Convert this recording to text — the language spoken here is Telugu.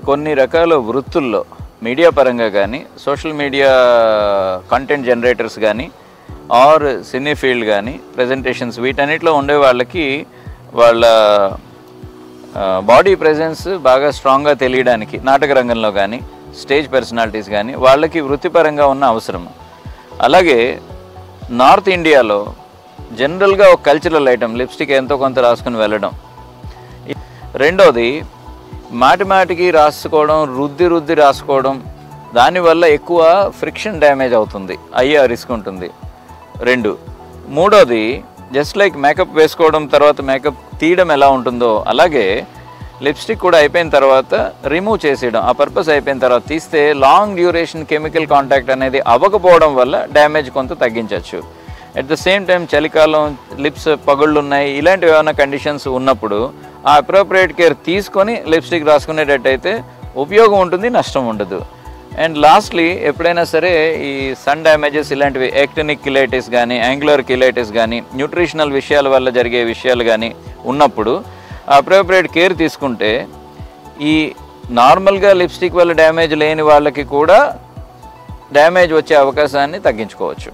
కొన్ని రకాల వృత్తుల్లో మీడియా పరంగా కానీ సోషల్ మీడియా కంటెంట్ జనరేటర్స్ కానీ ఆర్ సినీ ఫీల్డ్ కానీ ప్రెజెంటేషన్స్ వీటన్నిటిలో ఉండే వాళ్ళకి వాళ్ళ బాడీ ప్రెజెన్స్ బాగా స్ట్రాంగ్గా తెలియడానికి నాటక రంగంలో కానీ స్టేజ్ పర్సనాలిటీస్ కానీ వాళ్ళకి వృత్తిపరంగా ఉన్న అవసరం. అలాగే నార్త్ ఇండియాలో జనరల్గా ఒక కల్చరల్ ఐటమ్ లిప్స్టిక్ ఎంతో కొంత రాసుకుని వెళ్ళడం. రెండోది మాటిమాటికి రాసుకోవడం, రుద్ది రాసుకోవడం, దానివల్ల ఎక్కువ ఫ్రిక్షన్ డ్యామేజ్ అవుతుంది, అయ్యే రిస్క్ ఉంటుంది. మూడోది జస్ట్ లైక్ మేకప్ వేసుకోవడం తర్వాత మేకప్ తీయడం ఎలా ఉంటుందో అలాగే లిప్స్టిక్ కూడా అయిపోయిన తర్వాత రిమూవ్ చేసేయడం, ఆ పర్పస్ అయిపోయిన తర్వాత తీస్తే లాంగ్ డ్యూరేషన్ కెమికల్ కాంటాక్ట్ అనేది అవ్వకపోవడం వల్ల డ్యామేజ్ కొంత తగ్గించవచ్చు. అట్ ద సేమ్ టైం చలికాలం లిప్స్ పగుళ్ళు ఉన్నాయి, ఇలాంటివి ఏమైనా కండిషన్స్ ఉన్నప్పుడు ఆ అప్రోప్రియేట్ కేర్ తీసుకొని లిప్స్టిక్ రాసుకునేటట్టయితే ఉపయోగం ఉంటుంది, నష్టం ఉండదు. అండ్ లాస్ట్లీ ఎప్పుడైనా సరే ఈ సన్ డ్యామేజెస్ ఇలాంటివి యాక్టినిక్ కిలైటిస్ కానీ యాంగులర్ కిలైటిస్ కానీ న్యూట్రిషనల్ విషయాల వల్ల జరిగే విషయాలు కానీ ఉన్నప్పుడు అప్రోప్రియేట్ కేర్ తీసుకుంటే ఈ నార్మల్గా లిప్స్టిక్ వల్ల డ్యామేజ్ లేని వాళ్ళకి కూడా డ్యామేజ్ వచ్చే అవకాశాన్ని తగ్గించుకోవచ్చు.